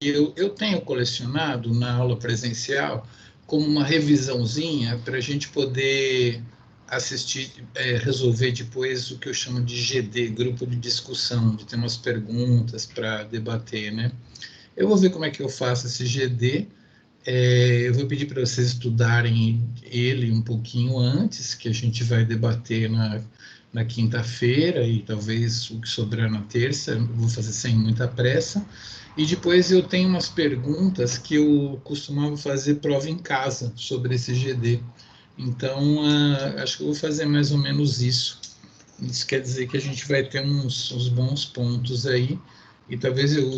eu tenho colecionado na aula presencial como uma revisãozinha para a gente poder assistir, resolver depois o que eu chamo de GD, grupo de discussão, de ter umas perguntas para debater, né? Eu vou ver como é que eu faço esse GD. Eu vou pedir para vocês estudarem ele um pouquinho antes, que a gente vai debater na quinta-feira e talvez o que sobrar na terça. Eu vou fazer sem muita pressa. E depois eu tenho umas perguntas que eu costumava fazer prova em casa sobre esse GD. Então, acho que eu vou fazer mais ou menos isso. Isso quer dizer que a gente vai ter uns bons pontos aí, e talvez eu use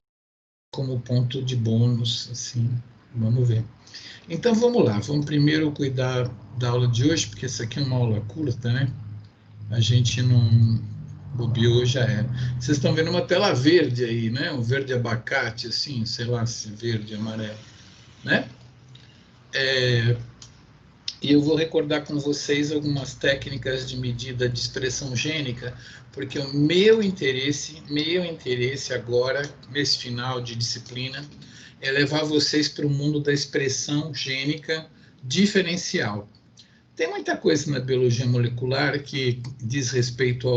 como ponto de bônus, assim, vamos ver. Então, vamos lá, vamos primeiro cuidar da aula de hoje, porque essa aqui é uma aula curta, né? A gente não bobeou, já era. Vocês estão vendo uma tela verde aí, né? Um verde abacate, assim, sei lá, se verde, amarelo, né? E eu vou recordar com vocês algumas técnicas de medida de expressão gênica, porque o meu interesse agora, nesse final de disciplina, é levar vocês para o mundo da expressão gênica diferencial. Tem muita coisa na biologia molecular que diz respeito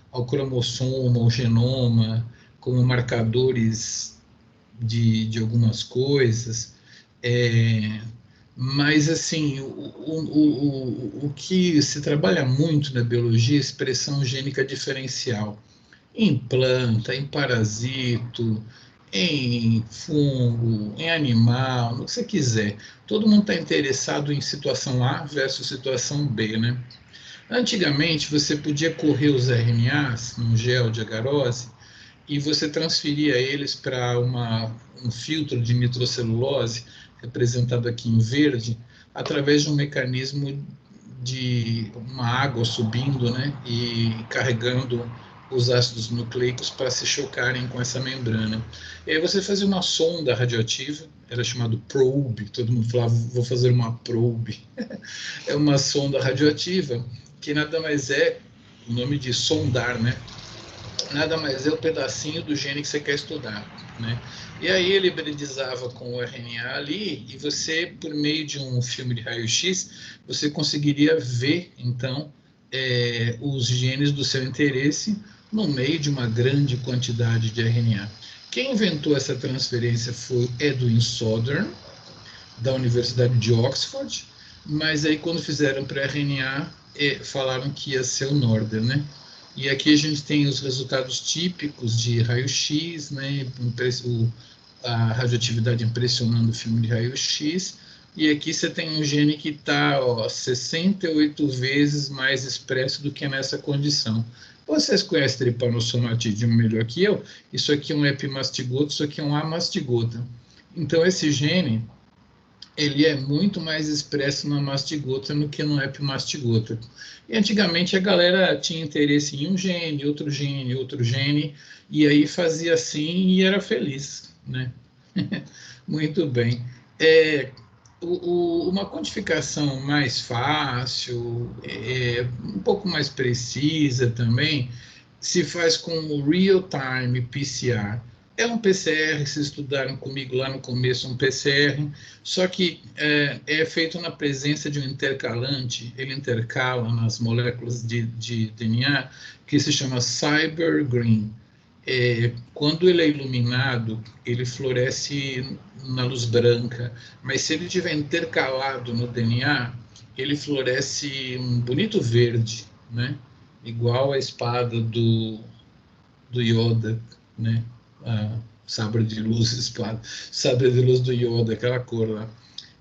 ao cromossomo, ao genoma, como marcadores de algumas coisas, mas, assim, o que se trabalha muito na biologia é expressão gênica diferencial. Em planta, em parasito, em fungo, em animal, no que você quiser. Todo mundo está interessado em situação A versus situação B, né? Antigamente, você podia correr os RNAs num gel de agarose e você transferia eles para um filtro de nitrocelulose, representado aqui em verde, através de um mecanismo de uma água subindo, né, e carregando os ácidos nucleicos para se chocarem com essa membrana. E aí você fazia uma sonda radioativa, era chamado probe, todo mundo falava, vou fazer uma probe. É uma sonda radioativa, que nada mais é, o nome de sondar, né? Nada mais é o pedacinho do gene que você quer estudar, né? E aí ele hibridizava com o RNA ali, e você, por meio de um filme de raio-x, você conseguiria ver, então, os genes do seu interesse no meio de uma grande quantidade de RNA. Quem inventou essa transferência foi Edwin Southern, da Universidade de Oxford, mas aí quando fizeram para RNA, falaram que ia ser o Northern, né? E aqui a gente tem os resultados típicos de raio-x, né? A radioatividade impressionando o filme de raio-x, e aqui você tem um gene que está 68 vezes mais expresso do que nessa condição. Vocês conhecem tripanosomatidismo melhor que eu? Isso aqui é um epimastigoto, isso aqui é um amastigota. Então, esse gene, ele é muito mais expresso na mastigota do que no epimastigota. E antigamente a galera tinha interesse em um gene, outro gene, e aí fazia assim e era feliz, né? Muito bem. Uma quantificação mais fácil, um pouco mais precisa também, se faz com o Real-Time PCR. É um PCR, vocês estudaram comigo lá no começo, um PCR, só que é feito na presença de um intercalante, ele intercala nas moléculas de DNA, que se chama CyberGreen. Quando ele é iluminado, ele floresce na luz branca, mas se ele estiver intercalado no DNA, ele floresce um bonito verde, né? Igual a espada do Yoda, né? A sabre de luz, espada, sabre de luz do Yoda, aquela cor lá.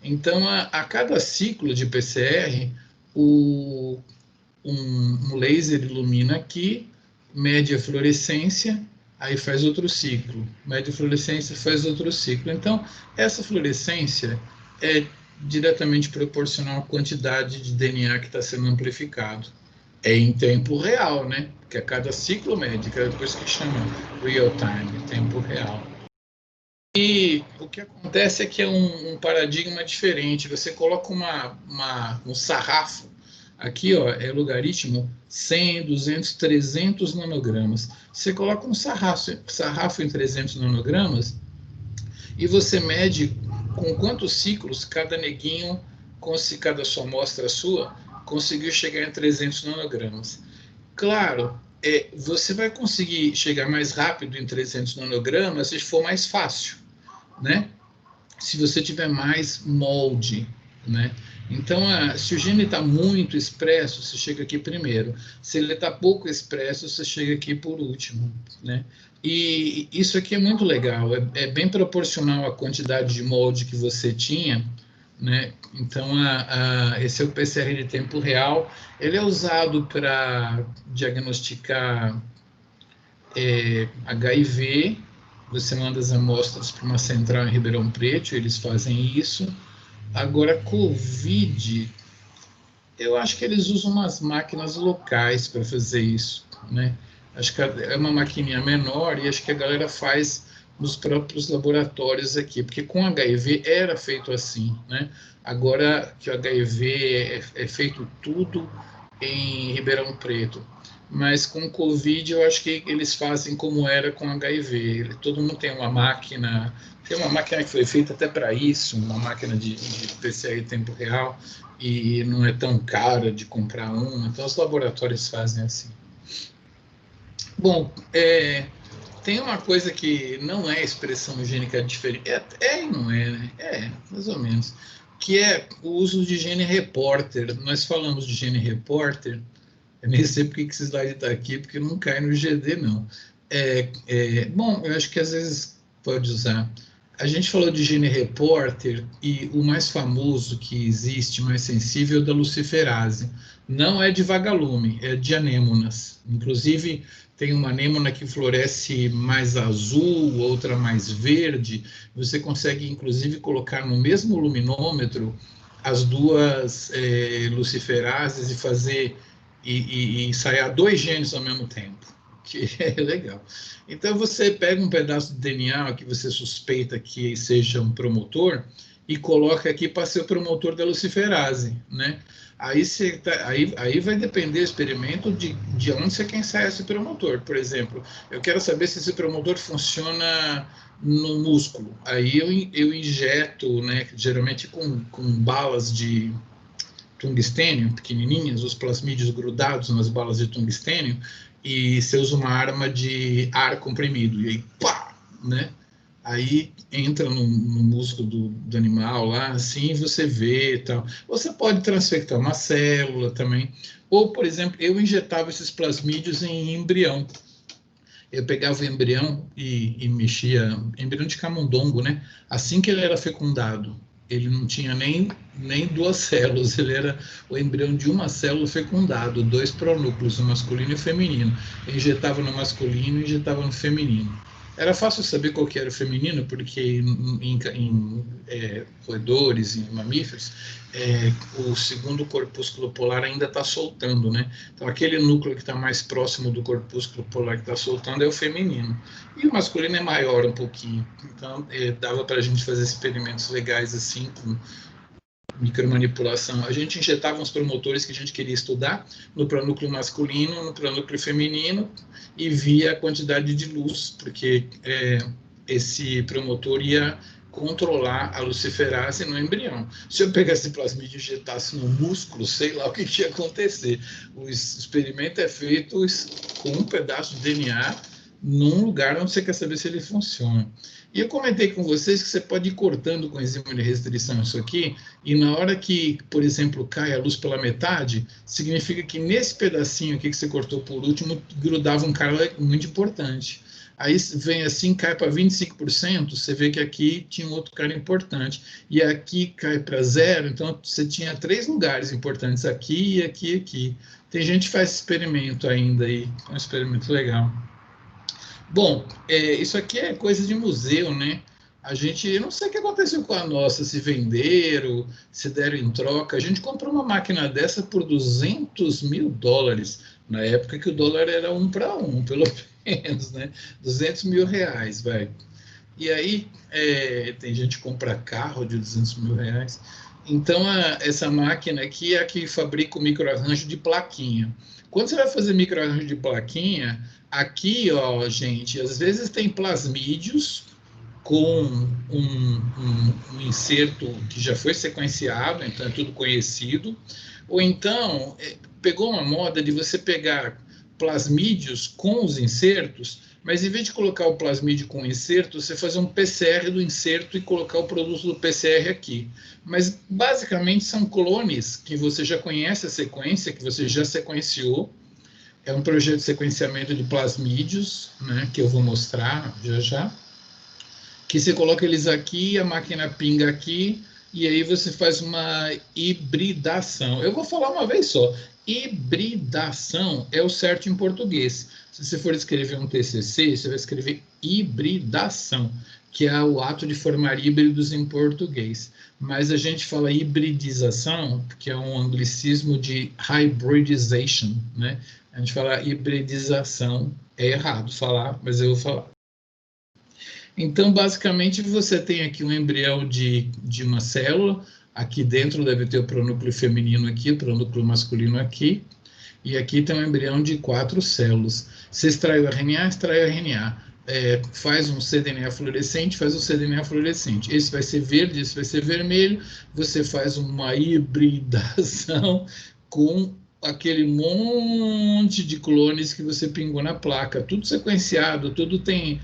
Então, a cada ciclo de PCR, um laser ilumina aqui, mede a fluorescência, aí faz outro ciclo, mede a fluorescência, faz outro ciclo. Então, essa fluorescência é diretamente proporcional à quantidade de DNA que está sendo amplificado. É em tempo real, né? Porque a cada ciclo mede, que é depois que chama real time, tempo real. E o que acontece é que é um paradigma diferente. Você coloca um sarrafo, aqui ó, é logaritmo 100, 200, 300 nanogramas. Você coloca um sarrafo em 300 nanogramas, e você mede com quantos ciclos cada neguinho, cada sua amostra sua, conseguiu chegar em 300 nanogramas. Claro, você vai conseguir chegar mais rápido em 300 nanogramas se for mais fácil, né? Se você tiver mais molde, né? Então, se o gene está muito expresso, você chega aqui primeiro. Se ele está pouco expresso, você chega aqui por último, né? E isso aqui é muito legal, é bem proporcional à quantidade de molde que você tinha, né? Então, esse é o PCR de tempo real. Ele é usado para diagnosticar HIV. Você manda as amostras para uma central em Ribeirão Preto, eles fazem isso. Agora, Covid, eu acho que eles usam umas máquinas locais para fazer isso, né? Acho que é uma maquininha menor e acho que a galera faz nos próprios laboratórios aqui, porque com HIV era feito assim, né? Agora que o HIV é feito tudo em Ribeirão Preto, mas com Covid eu acho que eles fazem como era com HIV. Todo mundo tem uma máquina que foi feita até para isso, uma máquina de PCR em tempo real, e não é tão cara de comprar uma, então os laboratórios fazem assim. Bom, tem uma coisa que não é expressão gênica diferente, e não é, né? Mais ou menos, que é o uso de gene repórter. Nós falamos de gene repórter, eu nem sei porque que esse slide está aqui, porque não cai no GD, não. Bom, eu acho que às vezes pode usar. A gente falou de gene repórter e o mais famoso que existe, mais sensível, é o da luciferase. Não é de vagalume, é de anêmonas. Inclusive, tem uma anêmona que floresce mais azul, outra mais verde. Você consegue, inclusive, colocar no mesmo luminômetro as duas luciferases e fazer e ensaiar dois genes ao mesmo tempo, que é legal. Então você pega um pedaço de DNA que você suspeita que seja um promotor e coloca aqui para ser o promotor da luciferase, né? Aí vai depender do experimento de onde você quer ensaiar esse promotor. Por exemplo, eu quero saber se esse promotor funciona no músculo. Aí eu injeto, né, geralmente com balas de tungstênio, pequenininhas, os plasmídios grudados nas balas de tungstênio, e você usa uma arma de ar comprimido, e aí, pá, né? Aí entra no músculo do animal lá, assim, você vê e tal. Você pode transfectar uma célula também. Ou, por exemplo, eu injetava esses plasmídios em embrião. Eu pegava o embrião e mexia, embrião de camundongo, né? Assim que ele era fecundado, ele não tinha nem duas células, ele era o embrião de uma célula fecundado, dois pronúcleos, o masculino e o feminino. Eu injetava no masculino e injetava no feminino. Era fácil saber qual que era o feminino, porque em roedores, em mamíferos, o segundo corpúsculo polar ainda está soltando, né? Então, aquele núcleo que está mais próximo do corpúsculo polar que está soltando é o feminino. E o masculino é maior um pouquinho. Então, dava para a gente fazer experimentos legais assim, com micromanipulação. A gente injetava uns promotores que a gente queria estudar no pronúcleo masculino, no pronúcleo feminino, e via a quantidade de luz, porque esse promotor ia controlar a luciferase no embrião. Se eu pegasse plasmídio e injetasse no músculo, sei lá o que ia acontecer. O experimento é feito com um pedaço de DNA num lugar onde você quer saber se ele funciona. E eu comentei com vocês que você pode ir cortando com enzima de restrição isso aqui, e na hora que, por exemplo, cai a luz pela metade, significa que nesse pedacinho aqui que você cortou por último, grudava um cara muito importante. Aí vem assim, cai para 25%, você vê que aqui tinha um outro cara importante. E aqui cai para zero, então você tinha 3 lugares importantes, aqui, aqui e aqui. Tem gente que faz experimento ainda aí, é um experimento legal. Bom, isso aqui é coisa de museu, né? Eu não sei o que aconteceu com a nossa, se venderam, se deram em troca. A gente comprou uma máquina dessa por $200 mil, na época que o dólar era 1 para 1, pelo menos, né? R$200 mil, vai. E aí, tem gente que compra carro de R$200 mil. Então, essa máquina aqui é a que fabrica o microarranjo de plaquinha. Quando você vai fazer microarranjo de plaquinha, aqui, ó, gente, às vezes tem plasmídios com um inserto que já foi sequenciado, então é tudo conhecido, ou então pegou uma moda de você pegar plasmídeos com os insertos, mas em vez de colocar o plasmídio com o inserto, você fazer um PCR do inserto e colocar o produto do PCR aqui. Mas basicamente são clones que você já conhece a sequência, que você já sequenciou. É um projeto de sequenciamento de plasmídeos, né, que eu vou mostrar já já, que você coloca eles aqui, a máquina pinga aqui, e aí você faz uma hibridação. Eu vou falar uma vez só. Hibridação é o certo em português. Se você for escrever um TCC, você vai escrever hibridação, que é o ato de formar híbridos em português. Mas a gente fala hibridização, que é um anglicismo de hybridization, né? A gente fala hibridização, é errado falar, mas eu vou falar. Então, basicamente, você tem aqui um embrião de uma célula, aqui dentro deve ter o pronúcleo feminino aqui, o pronúcleo masculino aqui, e aqui tem um embrião de 4 células. Você extrai o RNA, extrai o RNA, faz um cDNA fluorescente, faz um cDNA fluorescente. Esse vai ser verde, esse vai ser vermelho, você faz uma hibridação com aquele monte de clones que você pingou na placa, tudo sequenciado, tudo tem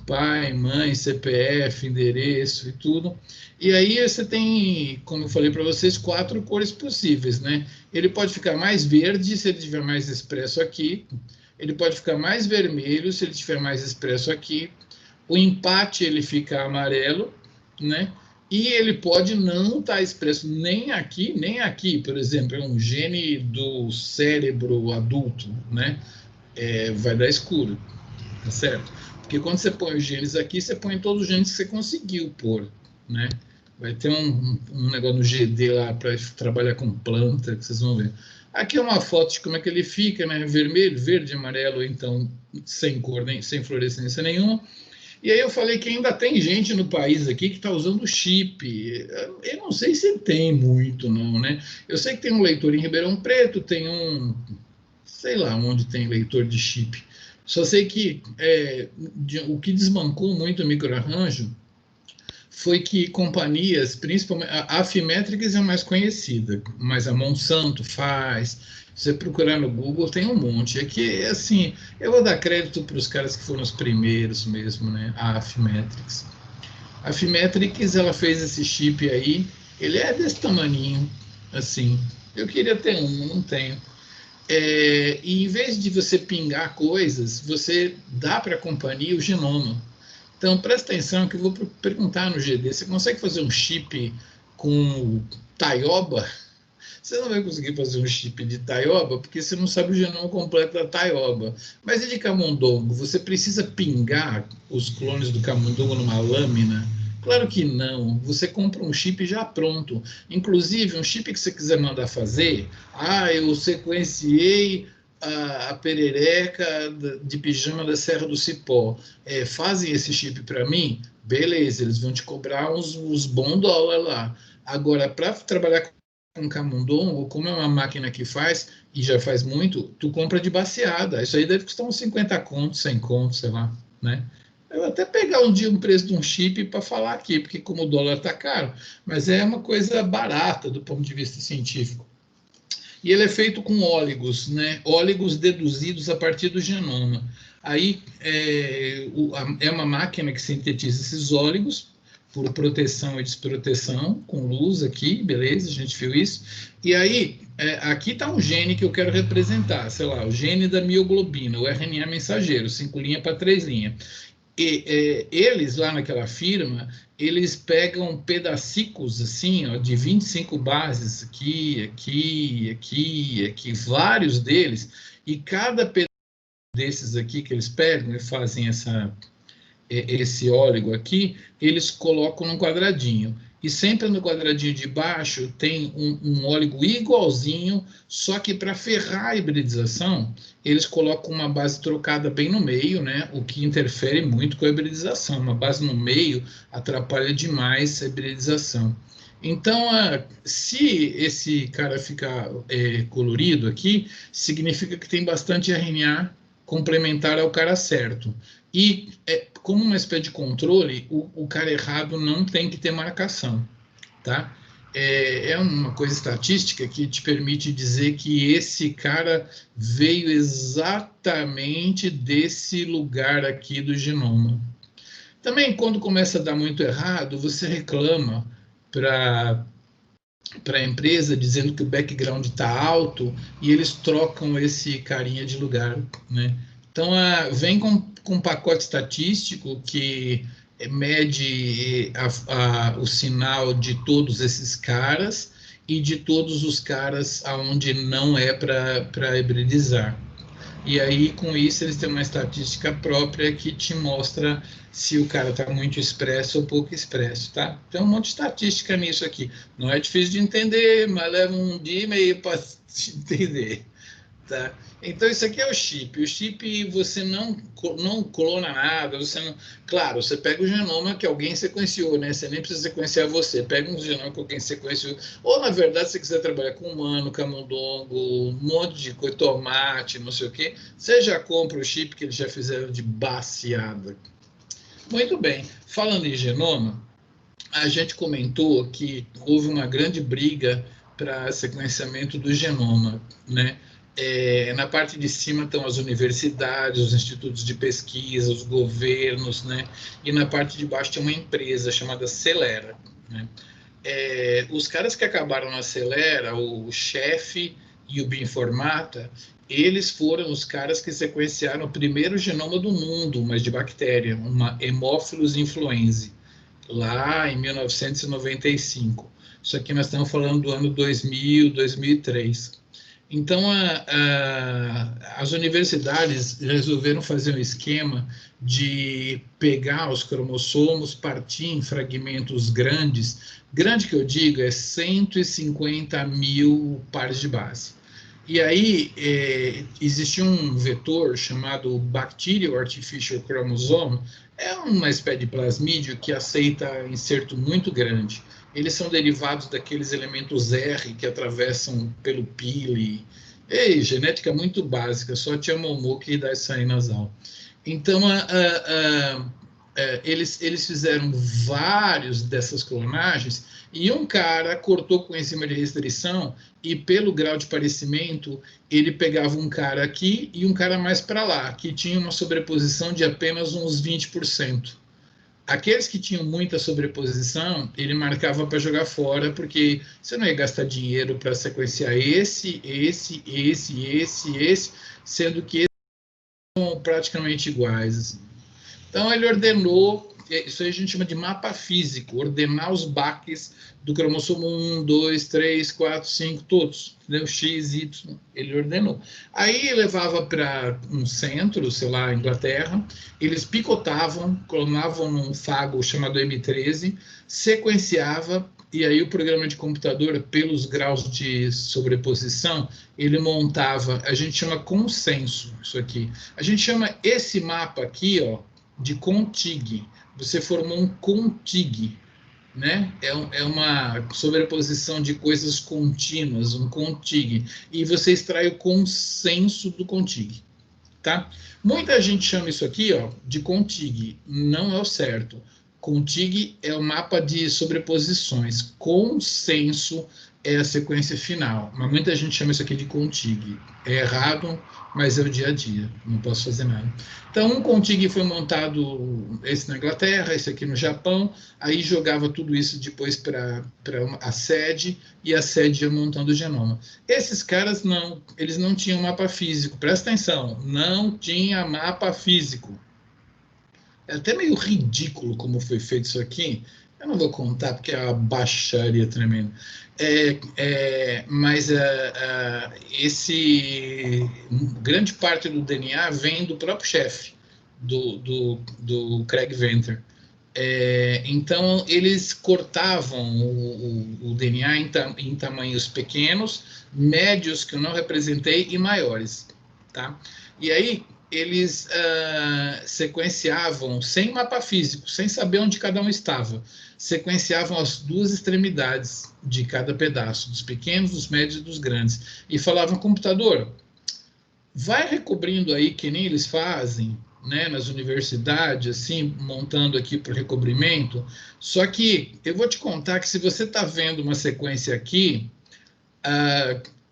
pai, mãe, CPF, endereço e tudo. E aí você tem, como eu falei para vocês, 4 cores possíveis, né? Ele pode ficar mais verde se ele tiver mais expresso aqui. Ele pode ficar mais vermelho se ele tiver mais expresso aqui. O empate ele fica amarelo, né? E ele pode não estar expresso nem aqui, por exemplo, é um gene do cérebro adulto, né? Vai dar escuro, tá certo? Porque quando você põe os genes aqui, você põe todos os genes que você conseguiu pôr, né? Vai ter um negócio no GD lá para trabalhar com planta, que vocês vão ver. Aqui é uma foto de como é que ele fica, né? Vermelho, verde, amarelo, então sem cor, sem fluorescência nenhuma. E aí eu falei que ainda tem gente no país aqui que está usando chip. Eu não sei se tem muito, não, né? Eu sei que tem um leitor em Ribeirão Preto, tem sei lá onde tem leitor de chip. Só sei que o que desbancou muito o microarranjo foi que companhias, principalmente a Affymetrix é a mais conhecida, mas a Monsanto faz. Se você procurar no Google, tem um monte. É que, assim, eu vou dar crédito para os caras que foram os primeiros mesmo, né? A Affymetrix. A Affymetrix, ela fez esse chip aí, ele é desse tamaninho, assim. Eu queria ter um, não tenho. E em vez de você pingar coisas, você dá para a companhia o genoma. Então, presta atenção que eu vou perguntar no GD, você consegue fazer um chip com taioba? Você não vai conseguir fazer um chip de taioba, porque você não sabe o genoma completo da taioba. Mas e de camundongo? Você precisa pingar os clones do camundongo numa lâmina? Claro que não. Você compra um chip já pronto. Inclusive, um chip que você quiser mandar fazer, eu sequenciei a perereca de pijama da Serra do Cipó. Fazem esse chip para mim? Beleza, eles vão te cobrar uns bons dólares lá. Agora, para trabalhar com camundongo, como é uma máquina que faz, e já faz muito, tu compra de baseada. Isso aí deve custar uns 50 contos, 100 contos, sei lá, né? Eu vou até pegar um dia um preço de um chip para falar aqui, porque como o dólar está caro, mas é uma coisa barata do ponto de vista científico. E ele é feito com óligos, né? Óligos deduzidos a partir do genoma. Aí é uma máquina que sintetiza esses óligos por proteção e desproteção, com luz aqui, beleza, a gente viu isso. E aí, aqui está um gene que eu quero representar, sei lá, o gene da mioglobina, o RNA mensageiro, 5 linhas para 3 linhas. E eles, lá naquela firma, eles pegam pedacicos, assim, ó, de 25 bases, aqui, vários deles, e cada pedaço desses aqui que eles pegam e fazem esse óligo aqui, eles colocam num quadradinho. E sempre no quadradinho de baixo tem um óligo igualzinho, só que para ferrar a hibridização, eles colocam uma base trocada bem no meio, né? O que interfere muito com a hibridização. Uma base no meio atrapalha demais a hibridização. Então, se esse cara ficar colorido aqui, significa que tem bastante RNA complementar ao cara certo. E como uma espécie de controle, o cara errado não tem que ter marcação, tá? É uma coisa estatística que te permite dizer que esse cara veio exatamente desse lugar aqui do genoma. Também, quando começa a dar muito errado, você reclama para a empresa dizendo que o background está alto e eles trocam esse carinha de lugar, né? Então, vem com um pacote estatístico que mede o sinal de todos esses caras e de todos os caras aonde não é para hibridizar. E aí, com isso, eles têm uma estatística própria que te mostra se o cara está muito expresso ou pouco expresso, tá? Tem um monte de estatística nisso aqui. Não é difícil de entender, mas leva um dia e meio para entender, tá? Então, isso aqui é o chip. O chip, você não clona nada, você não... Claro, você pega o genoma que alguém sequenciou, né? Você nem precisa sequenciar você. Pega um genoma que alguém sequenciou. Ou, na verdade, se você quiser trabalhar com humano, camundongo, um monte de coisa, tomate, não sei o quê, você já compra o chip que eles já fizeram de baseada. Muito bem. Falando em genoma, a gente comentou que houve uma grande briga para sequenciamento do genoma, né? Na parte de cima estão as universidades, os institutos de pesquisa, os governos, né? E na parte de baixo tem uma empresa chamada Celera, né? Os caras que acabaram na Celera, o chefe e o Bioinformata, eles foram os caras que sequenciaram o primeiro genoma do mundo, mas de bactéria, uma Haemophilus influenzae, lá em 1995. Isso aqui nós estamos falando do ano 2000, 2003. Então, as universidades resolveram fazer um esquema de pegar os cromossomos, partir em fragmentos grandes. Grande que eu digo é 150 mil pares de base. E aí, existia um vetor chamado Bacterial Artificial Chromosome, é uma espécie de plasmídio que aceita inserto muito grande. Eles são derivados daqueles elementos R que atravessam pelo pili. Genética muito básica, só tia Momô que dá essa aí nasal. Então, eles fizeram vários dessas clonagens e um cara cortou com enzima de restrição e, pelo grau de parecimento, ele pegava um cara aqui e um cara mais para lá, que tinha uma sobreposição de apenas uns 20%. Aqueles que tinham muita sobreposição, ele marcava para jogar fora, porque você não ia gastar dinheiro para sequenciar esse, sendo que esses são praticamente iguais. Assim. Então, ele ordenou, isso aí a gente chama de mapa físico, ordenar os baques do cromossomo 1, 2, 3, 4, 5, todos, entendeu? X, Y, ele ordenou. Aí levava para um centro, sei lá, Inglaterra, eles picotavam, clonavam num fago chamado M13, sequenciava, e aí o programa de computador, pelos graus de sobreposição, ele montava, a gente chama consenso, isso aqui. A gente chama esse mapa aqui, ó, de contig. Você formou um contig, né? É uma sobreposição de coisas contínuas, um contig. E você extrai o consenso do contig, tá? Muita gente chama isso aqui, ó, de contig. Não é o certo. Contig é o mapa de sobreposições. Consenso é a sequência final. Mas muita gente chama isso aqui de contig. É errado, mas é o dia a dia. Não posso fazer nada. Então, um contig foi montado, esse na Inglaterra, esse aqui no Japão. Aí jogava tudo isso depois para a sede, e a sede ia montando o genoma. Esses caras não, eles não tinham mapa físico. Presta atenção, não tinha mapa físico. É até meio ridículo como foi feito isso aqui. Eu não vou contar porque é uma baixaria tremenda. Mas grande parte do DNA vem do próprio chefe, do Craig Venter. Então, eles cortavam o DNA em tamanhos pequenos, médios, que eu não representei, e maiores. Tá? E aí, eles sequenciavam, sem mapa físico, sem saber onde cada um estava, sequenciavam as duas extremidades de cada pedaço, dos pequenos, dos médios e dos grandes, e falavam, computador, vai recobrindo aí, que nem eles fazem, né, nas universidades, assim, montando aqui para o recobrimento. Só que eu vou te contar que se você está vendo uma sequência aqui,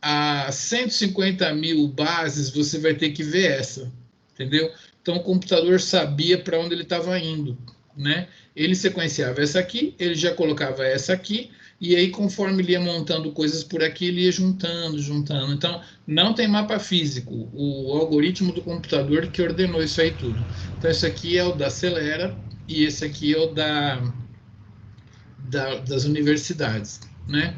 a 150 mil bases, você vai ter que ver essa, entendeu? Então, o computador sabia para onde ele estava indo, né? Ele sequenciava essa aqui, ele já colocava essa aqui, e aí, conforme ele ia montando coisas por aqui, ele ia juntando, juntando. Então, não tem mapa físico. O algoritmo do computador que ordenou isso aí tudo. Então, esse aqui é o da Celera, e esse aqui é o das universidades, né?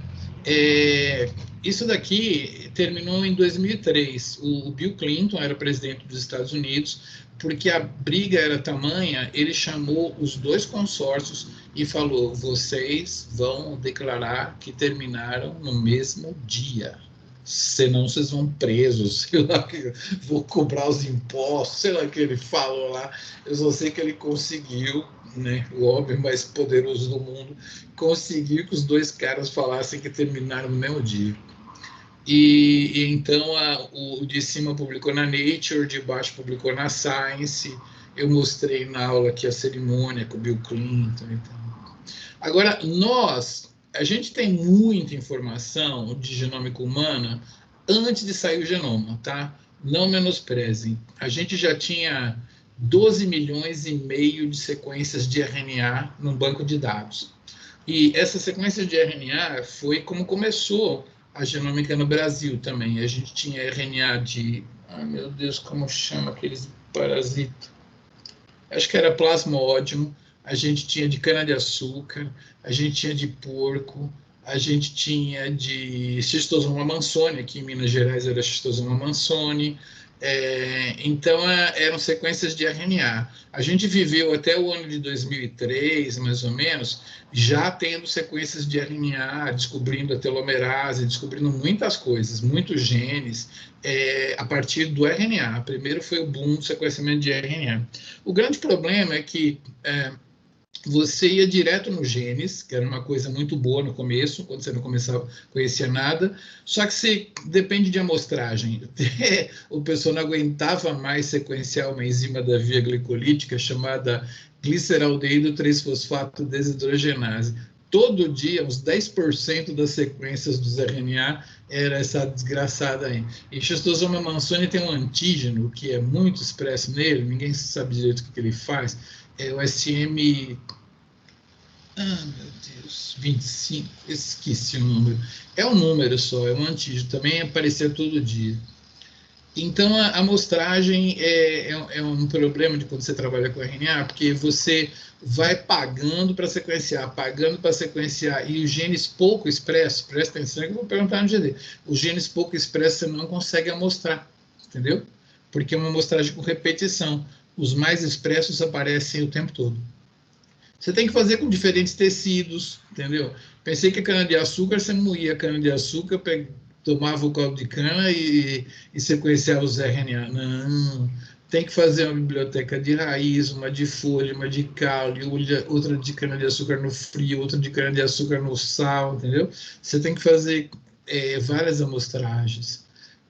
Isso daqui terminou em 2003. O Bill Clinton era presidente dos Estados Unidos, porque a briga era tamanha, ele chamou os dois consórcios e falou: vocês vão declarar que terminaram no mesmo dia. Senão vocês vão presos, sei lá, vou cobrar os impostos, sei lá o que ele falou lá. Eu só sei que ele conseguiu, né, o homem mais poderoso do mundo, conseguiu que os dois caras falassem que terminaram no mesmo dia. E então o de cima publicou na Nature, o de baixo publicou na Science. Eu mostrei na aula aqui a cerimônia com o Bill Clinton e tal. Agora, a gente tem muita informação de genômica humana antes de sair o genoma, tá? Não menosprezem. A gente já tinha 12 milhões e meio de sequências de RNA no banco de dados. E essa sequência de RNA foi como começou a genômica no Brasil também. A gente tinha RNA de... Ai, meu Deus, como chama aqueles parasitas? Acho que era Plasmodium. A gente tinha de cana-de-açúcar, a gente tinha de porco, a gente tinha de Schistosoma mansoni, aqui em Minas Gerais era Schistosoma mansoni. Então, eram sequências de RNA. A gente viveu até o ano de 2003, mais ou menos, já tendo sequências de RNA, descobrindo a telomerase, descobrindo muitas coisas, muitos genes, a partir do RNA. Primeiro foi o boom do sequenciamento de RNA. O grande problema é que você ia direto nos genes, que era uma coisa muito boa no começo, quando você não conhecia nada, só que você depende de amostragem. O pessoal não aguentava mais sequenciar uma enzima da via glicolítica chamada gliceraldeído 3-fosfato desidrogenase. Todo dia, uns 10% das sequências dos RNA era essa desgraçada aí. E Schistosoma mansoni tem um antígeno que é muito expresso nele, ninguém sabe direito o que ele faz, é o SM... meu Deus, 25, esqueci o número. É um número só, é um antígeno, também aparecia todo dia. Então, a amostragem é um problema de quando você trabalha com RNA, porque você vai pagando para sequenciar, e os genes pouco expressos, presta atenção que eu vou perguntar no GD, os genes pouco expressos você não consegue amostrar, entendeu? Porque é uma amostragem com repetição. Os mais expressos aparecem o tempo todo. Você tem que fazer com diferentes tecidos, entendeu? Pensei que a cana-de-açúcar, você moía a cana-de-açúcar, tomava o caldo de cana e sequenciava os RNA. Não, tem que fazer uma biblioteca de raiz, uma de folha, uma de caule, outra de cana-de-açúcar no frio, outra de cana-de-açúcar no sal, entendeu? Você tem que fazer várias amostragens.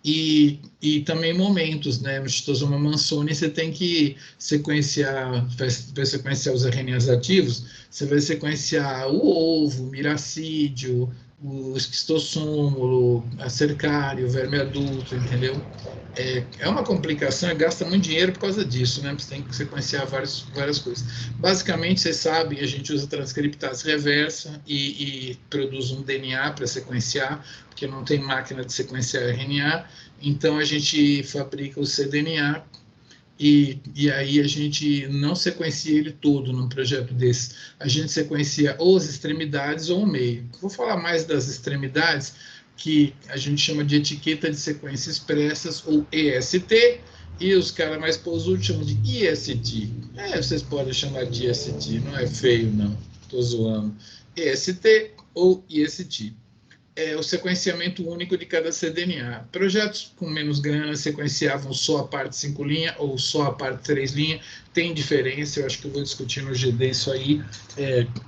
E também momentos, né? No Schistosoma mansoni, você tem que sequenciar, para sequenciar os RNAs ativos, você vai sequenciar o ovo, o miracídio, o esquistossômulo, a cercário, o verme adulto, entendeu? É uma complicação e gasta muito dinheiro por causa disso, né? Você tem que sequenciar várias coisas. Basicamente, vocês sabem, a gente usa transcriptase reversa e produz um DNA para sequenciar, porque não tem máquina de sequenciar RNA, então a gente fabrica o cDNA e aí a gente não sequencia ele todo num projeto desse. A gente sequencia ou as extremidades ou o meio. Vou falar mais das extremidades, que a gente chama de etiqueta de sequência expressas, ou EST, e os caras mais pousudos chamam de IST. Vocês podem chamar de IST, não é feio, não. Estou zoando. EST ou IST. É o sequenciamento único de cada cDNA. Projetos com menos grana sequenciavam só a parte 5' ou só a parte 3'. Tem diferença, eu acho que eu vou discutir no GD isso aí.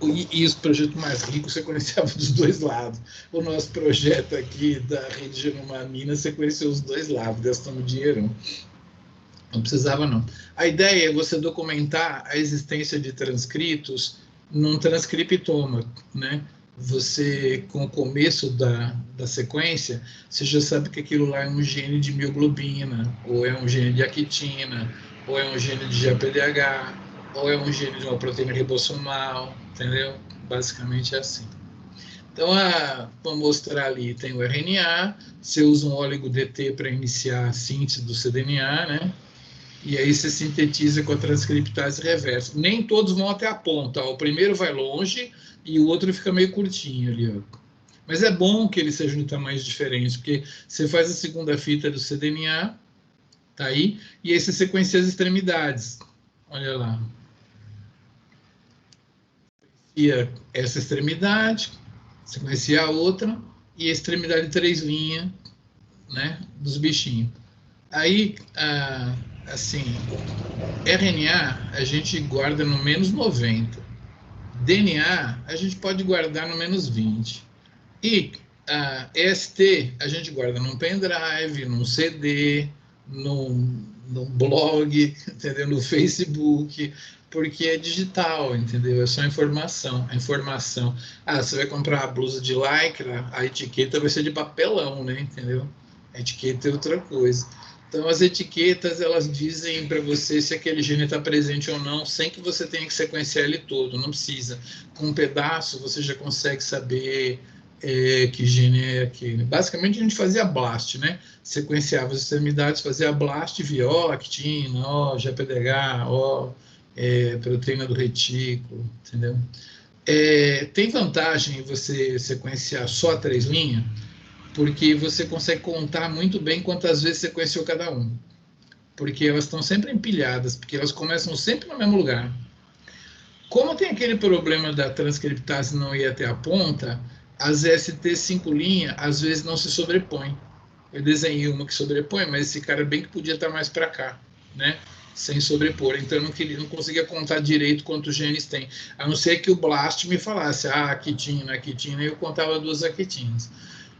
E os projetos mais ricos sequenciavam dos dois lados. O nosso projeto aqui da Rede Genoma Minas sequenciou os dois lados, gastamos dinheiro. Não precisava, não. A ideia é você documentar a existência de transcritos num transcriptoma, né? Você, com o começo da sequência, você já sabe que aquilo lá é um gene de mioglobina, ou é um gene de actina, ou é um gene de GPDH, ou é um gene de uma proteína ribossomal, entendeu? Basicamente é assim. Então, para mostrar ali, tem o RNA, você usa um oligo-DT para iniciar a síntese do cDNA, né? E aí você sintetiza com a transcriptase reversa. Nem todos vão até a ponta. Ó. O primeiro vai longe e o outro fica meio curtinho ali. Ó. Mas é bom que eles sejam de tamanhos diferentes, porque você faz a segunda fita do cDNA, tá aí, e aí você sequencia as extremidades. Olha lá. E essa extremidade, sequencia a outra, e a extremidade 3' né, dos bichinhos. Aí, assim, RNA a gente guarda no menos 90. DNA a gente pode guardar no menos 20. E EST a gente guarda num pendrive, num CD, num blog, entendeu? No Facebook, porque é digital, entendeu? É só informação. A informação. Você vai comprar a blusa de lycra, a etiqueta vai ser de papelão, né? Entendeu? A etiqueta é outra coisa. Então, as etiquetas, elas dizem para você se aquele gene está presente ou não, sem que você tenha que sequenciar ele todo, não precisa. Com um pedaço, você já consegue saber que gene é aquele. Basicamente, a gente fazia blast, né? Sequenciava as extremidades, fazia blast, via actina, GPDH, proteína do retículo, entendeu? Tem vantagem em você sequenciar só 3', porque você consegue contar muito bem quantas vezes sequenciou cada um. Porque elas estão sempre empilhadas, porque elas começam sempre no mesmo lugar. Como tem aquele problema da transcriptase não ir até a ponta, as ST 5' às vezes não se sobrepõem. Eu desenhei uma que sobrepõe, mas esse cara bem que podia estar mais para cá, né? Sem sobrepor. Então eu não conseguia contar direito quantos genes tem. A não ser que o BLAST me falasse, quitina, e eu contava 2 aquitinas.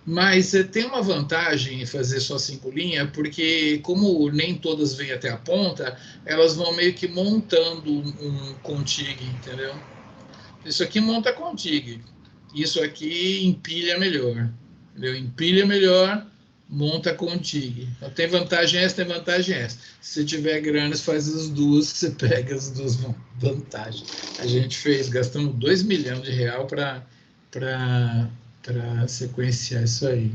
Mas tem uma vantagem em fazer só 5', porque como nem todas vêm até a ponta, elas vão meio que montando um contig, entendeu? Isso aqui monta contig, isso aqui empilha melhor, entendeu? Empilha melhor, monta contig. Então, tem vantagem essa, tem vantagem essa. Se você tiver grana, você faz as duas, você pega as duas vantagens. A gente gastamos R$2 milhões para sequenciar isso aí.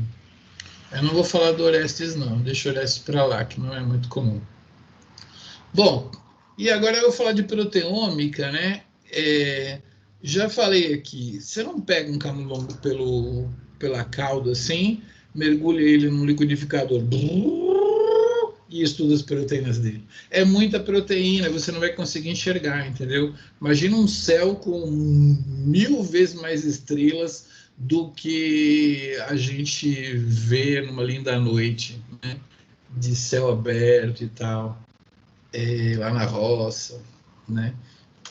Eu não vou falar do Orestes, não. Deixa o Orestes para lá, que não é muito comum. Bom, e agora eu vou falar de proteômica, né? Já falei aqui, você não pega um camundongo pela cauda assim, mergulha ele num liquidificador e estuda as proteínas dele. É muita proteína, você não vai conseguir enxergar, entendeu? Imagina um céu com 1000 vezes mais estrelas do que a gente vê numa linda noite, né? De céu aberto e tal, lá na roça, né?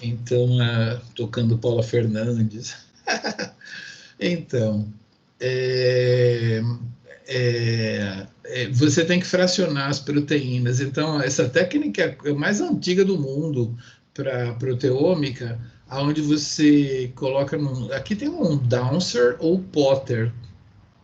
Então, tocando Paula Fernandes. Então, você tem que fracionar as proteínas. Então, essa técnica é a mais antiga do mundo para proteômica, onde você coloca aqui tem um Downser ou Potter,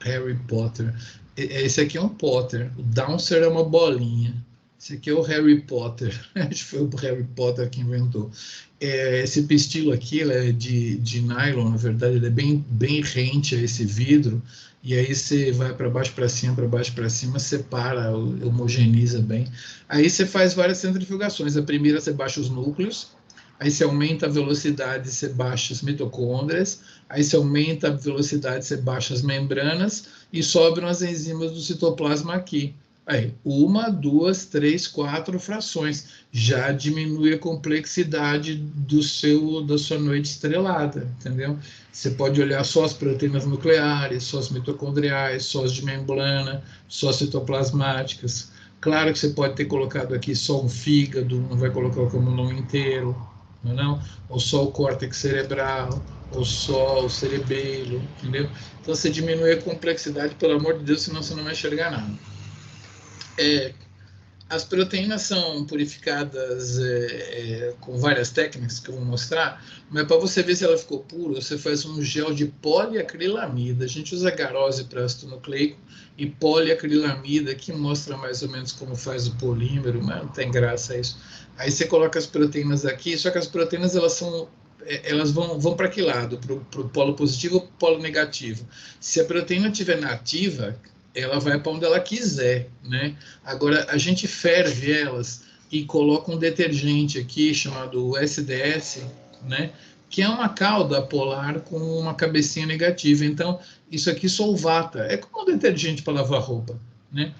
Harry Potter. Esse aqui é um Potter. O Downser é uma bolinha. Esse aqui é o Harry Potter. Acho que foi o Harry Potter que inventou. Esse pistilo aqui é de nylon, na verdade, ele é bem rente a esse vidro. E aí você vai para baixo, para cima, separa, homogeneiza bem. Aí você faz várias centrifugações. A primeira você baixa os núcleos, aí você aumenta a velocidade, você baixa as mitocôndrias, aí você aumenta a velocidade, você baixa as membranas e sobram as enzimas do citoplasma aqui. Aí, 1, 2, 3, 4 frações. Já diminui a complexidade da sua noite estrelada, entendeu? Você pode olhar só as proteínas nucleares, só as mitocondriais, só as de membrana, só as citoplasmáticas. Claro que você pode ter colocado aqui só um fígado, não vai colocar o camundongo inteiro, não? Ou só o córtex cerebral, ou só o cerebelo, entendeu? Então você diminui a complexidade, pelo amor de Deus, senão você não vai enxergar nada. As proteínas são purificadas com várias técnicas que eu vou mostrar, mas para você ver se ela ficou pura, você faz um gel de poliacrilamida. A gente usa garose para ácido nucleico e poliacrilamida, que mostra mais ou menos como faz o polímero, mas não tem graça isso. Aí você coloca as proteínas aqui, só que as proteínas elas vão para que lado? Para o polo positivo ou para o polo negativo? Se a proteína estiver nativa, ela vai para onde ela quiser, né? Agora, a gente ferve elas e coloca um detergente aqui chamado SDS, né? Que é uma cauda polar com uma cabecinha negativa. Então, isso aqui solvata. É como um detergente para lavar roupa, né?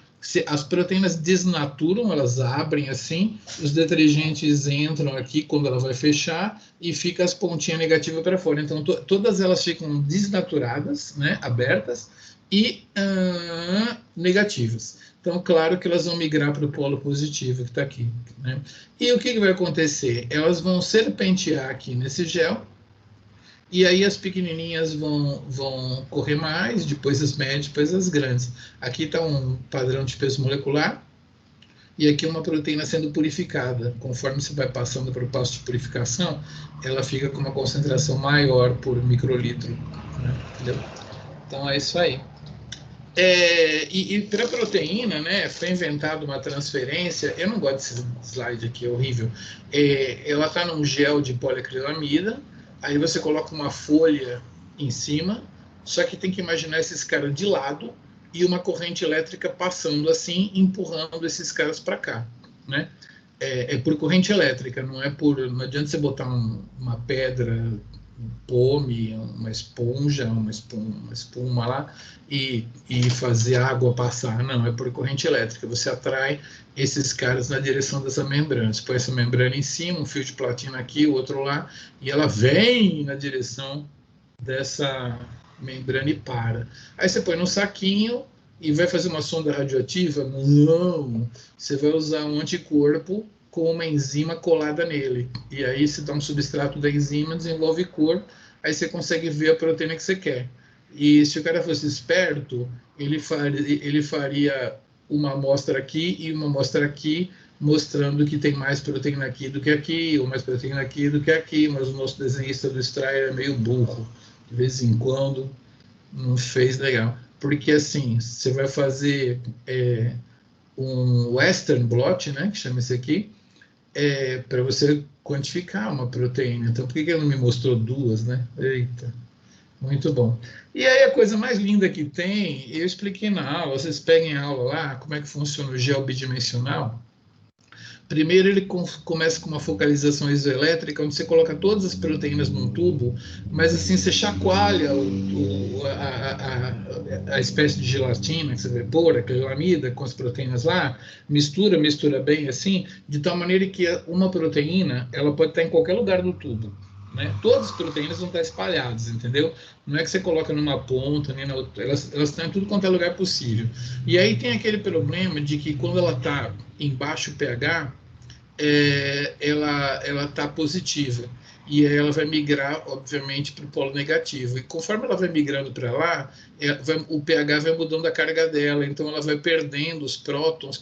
As proteínas desnaturam, elas abrem assim, os detergentes entram aqui quando ela vai fechar e fica as pontinhas negativas para fora. Então, todas elas ficam desnaturadas, né? Abertas e negativas. Então, claro que elas vão migrar para o polo positivo que está aqui, né? E o que vai acontecer? Elas vão serpentear aqui nesse gel, e aí as pequenininhas vão correr mais, depois as médias, depois as grandes. Aqui está um padrão de peso molecular, e aqui uma proteína sendo purificada. Conforme você vai passando para o passo de purificação, ela fica com uma concentração maior por microlitro, né? Entendeu? Então é isso aí. E para a proteína, né, foi inventada uma transferência. Eu não gosto desse slide aqui, é horrível. Ela está num gel de poliacrilamida, aí você coloca uma folha em cima, só que tem que imaginar esses caras de lado e uma corrente elétrica passando assim, empurrando esses caras para cá, né? Por corrente elétrica, não adianta você botar uma pedra, um pome, uma esponja, uma espuma lá e fazer a água passar. Não, é por corrente elétrica. Você atrai esses caras na direção dessa membrana. Você põe essa membrana em cima, um fio de platina aqui, o outro lá, e ela vem na direção dessa membrana e para. Aí você põe no saquinho e vai fazer uma sonda radioativa? Não! Você vai usar um anticorpo com uma enzima colada nele. E aí você dá um substrato da enzima, desenvolve cor, aí você consegue ver a proteína que você quer. E se o cara fosse esperto, ele faria uma amostra aqui e uma amostra aqui, mostrando que tem mais proteína aqui do que aqui, ou mais proteína aqui do que aqui, mas o nosso desenhista do Strayer é meio burro. De vez em quando, não fez legal. Porque assim, você vai fazer um Western blot, né, que chama esse aqui, para você quantificar uma proteína. Então, por que ele não me mostrou duas, né? Eita, muito bom. E aí, a coisa mais linda que tem, eu expliquei na aula, vocês peguem a aula lá, como é que funciona o gel bidimensional. Primeiro, ele começa com uma focalização isoelétrica, onde você coloca todas as proteínas num tubo, mas assim, você chacoalha a espécie de gelatina que você vai pôr, a acrilamida, com as proteínas lá, mistura bem assim, de tal maneira que uma proteína, ela pode estar em qualquer lugar do tubo. Né? Todas as proteínas vão estar espalhadas, entendeu? Não é que você coloca numa ponta, nem na outra, elas estão em tudo quanto é lugar possível. E aí tem aquele problema de que quando ela está em baixo pH, ela está positiva. E aí ela vai migrar, obviamente, para o polo negativo. E conforme ela vai migrando para lá, o pH vai mudando a carga dela, então ela vai perdendo os prótons.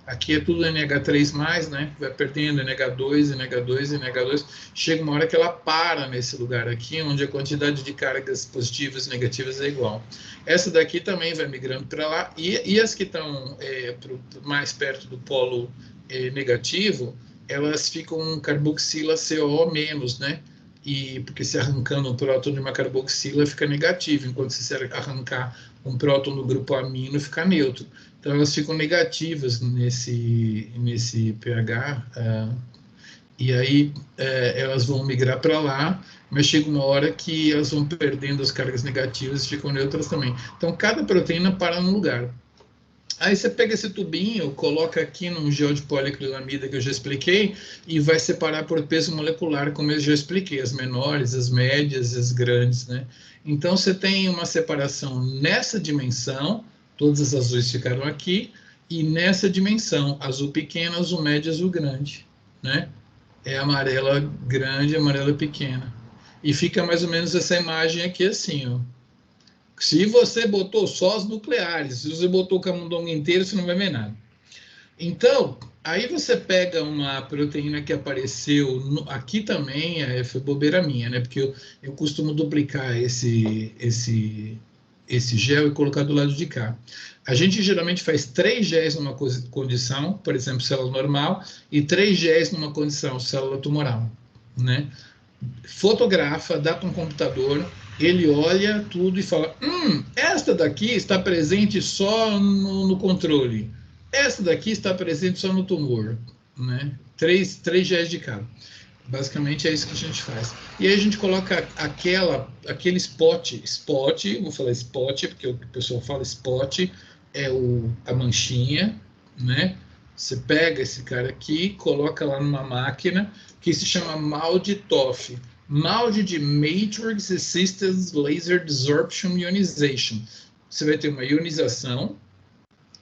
Aqui é tudo NH3+, né? Vai perdendo NH2, NH2, NH2. Chega uma hora que ela para nesse lugar aqui, onde a quantidade de cargas positivas e negativas é igual. Essa daqui também vai migrando para lá, e as que estão mais perto do polo negativo, elas ficam carboxila CO-, né? Porque se arrancando um próton de uma carboxila fica negativo, enquanto se arrancar um próton do grupo amino fica neutro. Então elas ficam negativas nesse pH, e aí elas vão migrar para lá, mas chega uma hora que elas vão perdendo as cargas negativas e ficam neutras também. Então cada proteína para num lugar. Aí você pega esse tubinho, coloca aqui num gel de poliacrilamida que eu já expliquei e vai separar por peso molecular, como eu já expliquei, as menores, as médias e as grandes, né? Então você tem uma separação nessa dimensão, todas as azuis ficaram aqui, e nessa dimensão, azul pequeno, azul médio, azul grande, né? É amarela grande, amarela pequena. E fica mais ou menos essa imagem aqui assim, ó. Se você botou só as nucleares, se você botou o camundongo inteiro, você não vai ver nada. Então, aí você pega uma proteína que apareceu aqui também, foi bobeira minha, né? Porque eu costumo duplicar esse gel e colocar do lado de cá. A gente geralmente faz 3 géis numa condição, por exemplo, célula normal, e 3 géis numa condição, célula tumoral, né? Fotografa, dá para um computador, ele olha tudo e fala: esta daqui está presente só no controle, esta daqui está presente só no tumor, né? Três géis de cada. Basicamente é isso que a gente faz. E aí a gente coloca aquele spot, vou falar spot, porque o pessoal fala spot, é a manchinha, né? Você pega esse cara aqui, coloca lá numa máquina que se chama MALDI TOF. MALDI de Matrix Assisted Laser Desorption Ionization. Você vai ter uma ionização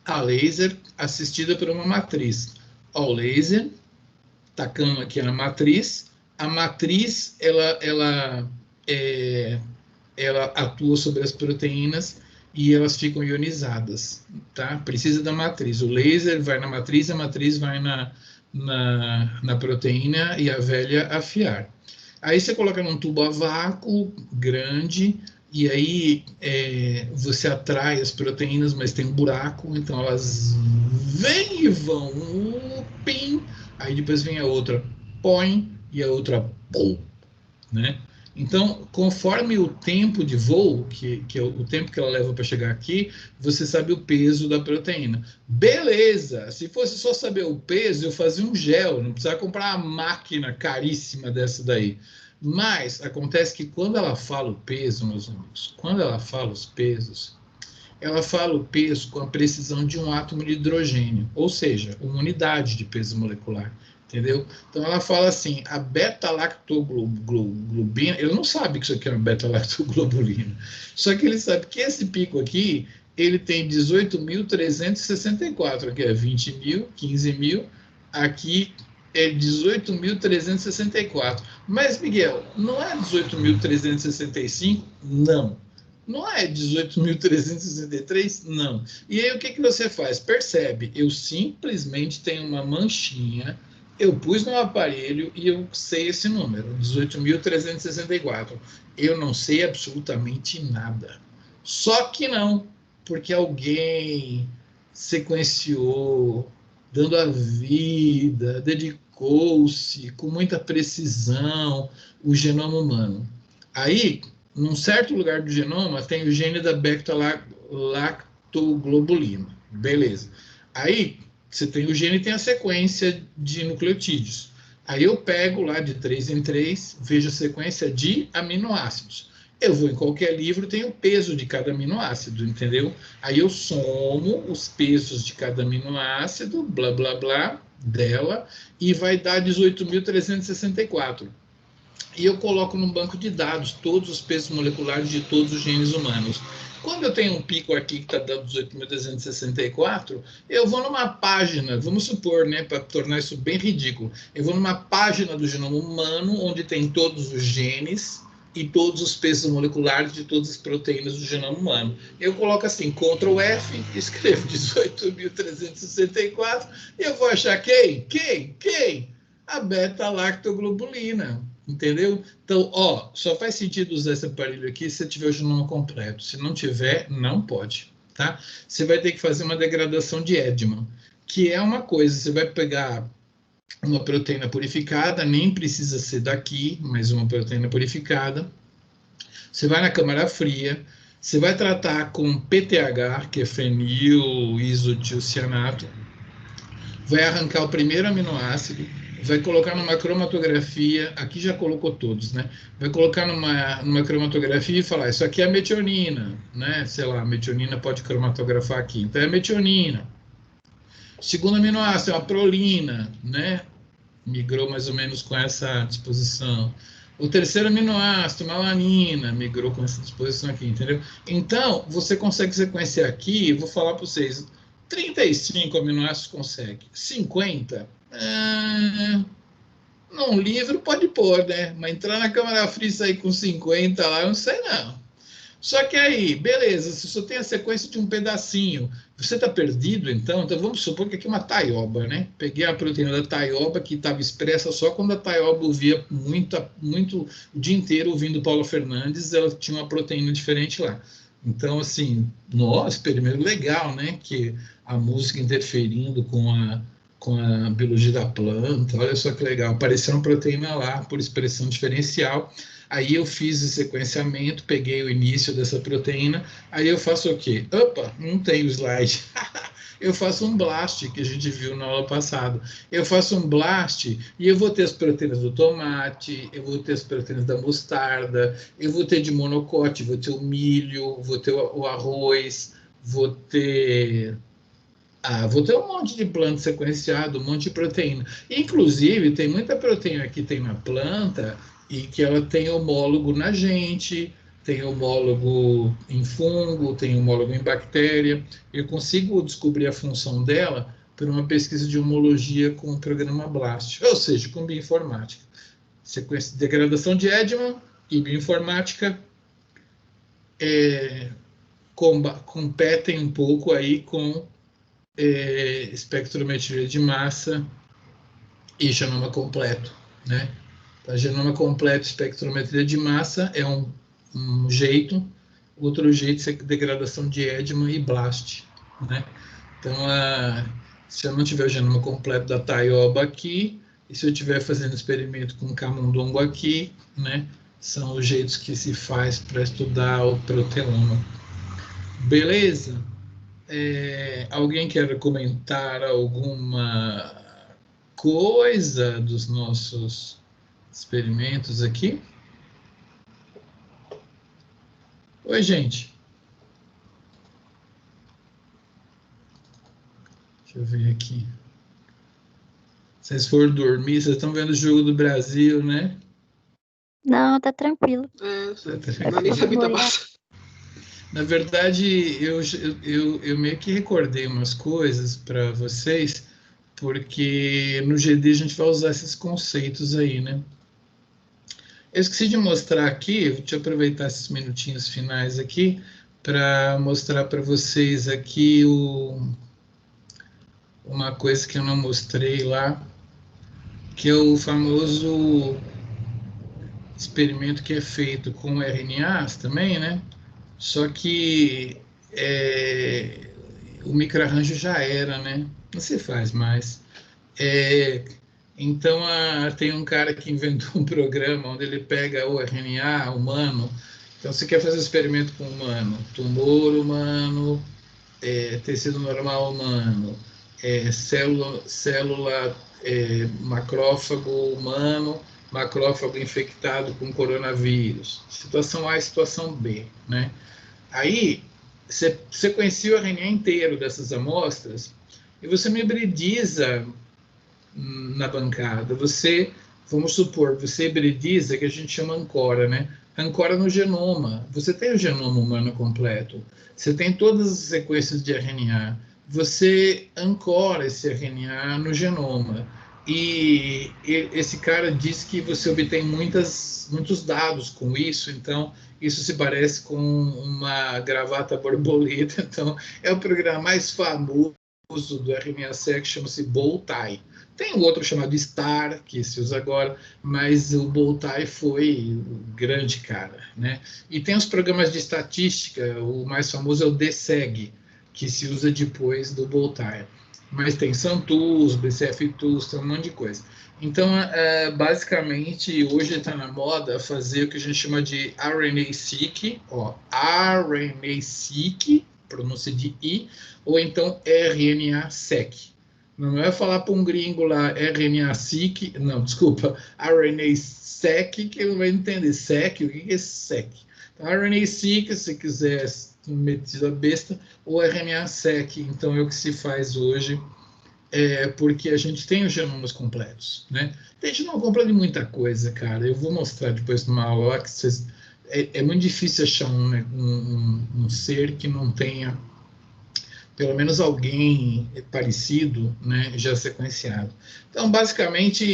a laser assistida por uma matriz. Ó, o laser, tacamos aqui na matriz. A matriz, ela atua sobre as proteínas e elas ficam ionizadas, tá? Precisa da matriz. O laser vai na matriz, a matriz vai na proteína e a velha afiar. Aí você coloca num tubo a vácuo grande e aí você atrai as proteínas, mas tem um buraco, então elas vêm e vão, pim, aí depois vem a outra, põe, e a outra, pum, né? Então, conforme o tempo de voo, que é o tempo que ela leva para chegar aqui, você sabe o peso da proteína. Beleza! Se fosse só saber o peso, eu fazia um gel, não precisava comprar uma máquina caríssima dessa daí. Mas acontece que quando ela fala o peso, meus amigos, quando ela fala os pesos, ela fala o peso com a precisão de um átomo de hidrogênio, ou seja, uma unidade de peso molecular. Entendeu? Então ela fala assim, a beta-lactoglobulina, ele não sabe que isso aqui é uma beta-lactoglobulina, só que ele sabe que esse pico aqui, ele tem 18.364, aqui é 20 mil, 15 mil, aqui é 18.364. Mas, Miguel, não é 18.365? Não. Não é 18.363? Não. E aí o que você faz? Percebe, eu simplesmente tenho uma manchinha, eu pus no aparelho e eu sei esse número, 18.364. Eu não sei absolutamente nada. Só que não, porque alguém sequenciou, dando a vida, dedicou-se com muita precisão o genoma humano. Aí, num certo lugar do genoma, tem o gene da beta-lactoglobulina. Beleza. Aí, você tem o gene e tem a sequência de nucleotídeos. Aí eu pego lá de 3 em 3, vejo a sequência de aminoácidos. Eu vou em qualquer livro, tem o peso de cada aminoácido, entendeu? Aí eu somo os pesos de cada aminoácido, blá, blá, blá, dela, e vai dar 18.364. E eu coloco num banco de dados todos os pesos moleculares de todos os genes humanos. Quando eu tenho um pico aqui que está dando 18.364, eu vou numa página, vamos supor, né, para tornar isso bem ridículo, eu vou numa página do genoma humano, onde tem todos os genes e todos os pesos moleculares de todas as proteínas do genoma humano. Eu coloco assim, Ctrl F, escrevo 18.364, e eu vou achar quem? A beta-lactoglobulina. Entendeu? Então, ó, só faz sentido usar esse aparelho aqui se você tiver o genoma completo. Se não tiver, não pode, tá? Você vai ter que fazer uma degradação de Edman, que é uma coisa, você vai pegar uma proteína purificada, nem precisa ser daqui, mas uma proteína purificada. Você vai na câmara fria, você vai tratar com PTH, que é fenil isotiocianato, vai arrancar o primeiro aminoácido, vai colocar numa cromatografia, aqui já colocou todos, né? Vai colocar numa cromatografia e falar, isso aqui é metionina, né? Sei lá, a metionina pode cromatografar aqui, então é metionina. Segundo aminoácido é uma prolina, né? Migrou mais ou menos com essa disposição. O terceiro aminoácido, melanina, migrou com essa disposição aqui, entendeu? Então, você consegue sequenciar aqui, vou falar para vocês, 35 aminoácidos consegue, 50? Num livro pode pôr, né? Mas entrar na câmara fria e sair com 50 lá, eu não sei não. Só que aí, beleza, você só tem a sequência de um pedacinho. Você está perdido, então vamos supor que aqui é uma taioba, né? Peguei a proteína da taioba, que estava expressa só quando a taioba ouvia muito o dia inteiro ouvindo Paula Fernandes, ela tinha uma proteína diferente lá. Então, assim, nossa, experimento legal, né? Que a música interferindo com a biologia da planta, olha só que legal. Apareceu uma proteína lá por expressão diferencial. Aí eu fiz o sequenciamento, peguei o início dessa proteína, aí eu faço o quê? Opa, não tem o slide. Eu faço um blast, que a gente viu na aula passada. Eu faço um blast e eu vou ter as proteínas do tomate, eu vou ter as proteínas da mostarda, eu vou ter de monocote, vou ter o milho, vou ter o arroz, vou ter um monte de planta sequenciado, um monte de proteína. Inclusive, tem muita proteína que tem na planta e que ela tem homólogo na gente, tem homólogo em fungo, tem homólogo em bactéria. Eu consigo descobrir a função dela por uma pesquisa de homologia com o programa BLAST, ou seja, com bioinformática. Sequência de degradação de Edman e bioinformática competem um pouco aí com espectrometria de massa e genoma completo, né? Então, genoma completo, espectrometria de massa é um jeito, outro jeito é degradação de Edman e BLAST, né? Então, se eu não tiver o genoma completo da taioba aqui, e se eu estiver fazendo experimento com camundongo aqui, né? São os jeitos que se faz para estudar o proteoma. Beleza? Alguém quer comentar alguma coisa dos nossos experimentos aqui? Oi, gente. Deixa eu ver aqui. Vocês foram dormir, vocês estão vendo o jogo do Brasil, né? Não, tá tranquilo. Não, nem sabia que tá passando. Na verdade, eu meio que recordei umas coisas para vocês, porque no GD a gente vai usar esses conceitos aí, né? Eu esqueci de mostrar aqui, deixa eu aproveitar esses minutinhos finais aqui, para mostrar para vocês aqui uma coisa que eu não mostrei lá, que é o famoso experimento que é feito com RNAs também, né? Só que o microarranjo já era, né? Não se faz mais. Então, tem um cara que inventou um programa onde ele pega o RNA humano. Então, você quer fazer experimento com humano, tumor humano, tecido normal humano, célula macrófago humano, macrófago infectado com coronavírus. Situação A e situação B, né? Aí, você sequencia o RNA inteiro dessas amostras e você não hibridiza na bancada. Vamos supor, você hibridiza, que a gente chama ancora, né? Ancora no genoma. Você tem o genoma humano completo. Você tem todas as sequências de RNA. Você ancora esse RNA no genoma. E esse cara diz que você obtém muitos dados com isso, então isso se parece com uma gravata borboleta. Então, é o programa mais famoso do RNA-seq, chama-se Bowtie. Tem um outro chamado STAR, que se usa agora, mas o Bowtie foi o grande cara, né? E tem os programas de estatística, o mais famoso é o DSEG, que se usa depois do Bowtie. Mas tem SANTools, BCF-Tools, tem um monte de coisa. Então, basicamente, hoje está na moda fazer o que a gente chama de RNA-seq, RNA-seq, pronúncia de I, ou então RNA-seq. Não é falar para um gringo lá RNA-seq, não, desculpa, RNA-seq, que ele não vai entender. Seq, o que é seq? Então, RNA-seq, se quiser meter a besta, ou RNA-seq. Então, é o que se faz hoje, porque a gente tem os genomas completos, né? Tem genoma completo de muita coisa, cara. Eu vou mostrar depois numa aula lá que vocês... É muito difícil achar um ser que não tenha pelo menos alguém parecido, né, já sequenciado. Então, basicamente,